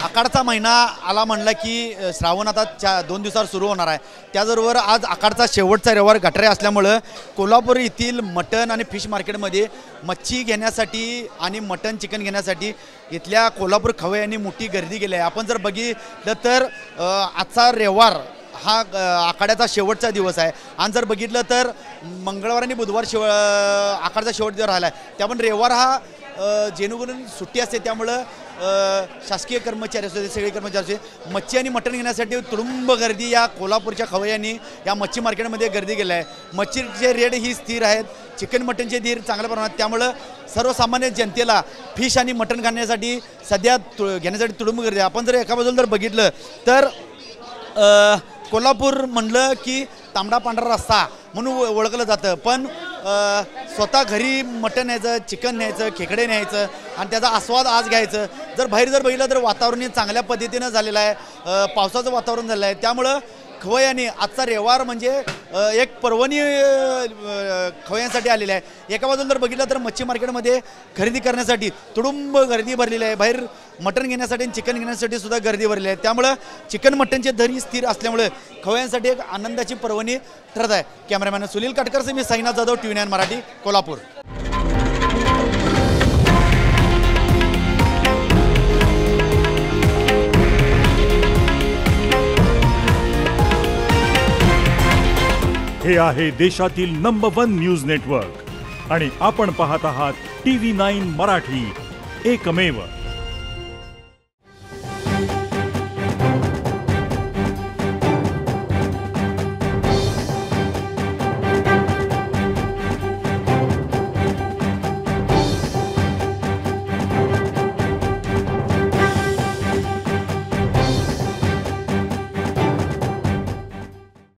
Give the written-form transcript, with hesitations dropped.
आखाडचा महिना आला म्हणला की श्रावण आता 2 दिवसावर सुरू होणार आहे। त्याचबरोबर आज आखाडचा शेवटचा रविवार गटारे असल्यामुळे कोल्हापूर येथील मटन आणि फिश मार्केटमध्ये मच्छी घेण्यासाठी आणि मटन चिकन घेण्यासाठी इथल्या कोल्हापूर खवय्यांनी मोठी गर्दी केली आहे। आपण जर बघितलं तर आजचा रविवार हा आखाड्याचा शेवटचा दिवस आहे आणि जर बघितलं तर मंगळवार आणि बुधवार आखाड्याचा शेवट दिवस राहिला आहे। त्यामुळे रविवार हा जेणेकरून सुट्टी असते त्यामुळे शासकीय कर्मचारी असते सगळे कर्मचारी मच्छी आणि मटण घेण्यासाठी तुडुंब गर्दी या कोल्हापूरच्या खवय्यांनी या मच्छी मार्केटमध्ये गर्दी केली आहे। मच्छीचे रेट ही स्थिर आहेत, चिकन मटनचे दर चांगल्या प्रमाणात, त्यामुळे सर्वसामान्य जनतेला फिश आणि मटण खाण्यासाठी सध्या घेण्यासाठी तुडुंब गर्दी आहे। आपण जर एका बाजूला जर बघितलं तर कोल्हापूर म्हणलं की तांबडा पांढरा रस्सा म्हणून ओळखलं जातं, पण स्वतः घरी मटण न्यायचं, चिकन न्यायचं, खेकडे न्यायचं आणि त्याचा आस्वाद आज घ्यायचं। जर बाहेर जर बघितलं तर वातावरण चांगल्या पद्धतीनं झालेलं आहे, पावसाचं वातावरण झालं आहे, त्यामुळं खवय्यांनी आजचा रविवार म्हणजे एक पर्वणी खवय्यांसाठी आलेली आहे। एका बाजूला जर बघितलं तर मच्छी मार्केटमध्ये खरेदी करण्यासाठी तुडुंब गर्दी भरलेली आहे, बाहेर मटण घेण्यासाठी आणि चिकन घेण्यासाठी सुद्धा गर्दी भरलेली आहे। त्यामुळं चिकन मटणचे दरही स्थिर असल्यामुळे खवय्यांसाठी एक आनंदाची पर्वणी ठरत आहे। कॅमेरामॅन सुनील काटकरसह मी साईनाथ जाधव, TV9 मराठी, कोल्हापूर। हे आहे देशातील नंबर 1 न्यूज नेटवर्क आणि आपण पाहत आहात TV9 मराठी, एकमेव।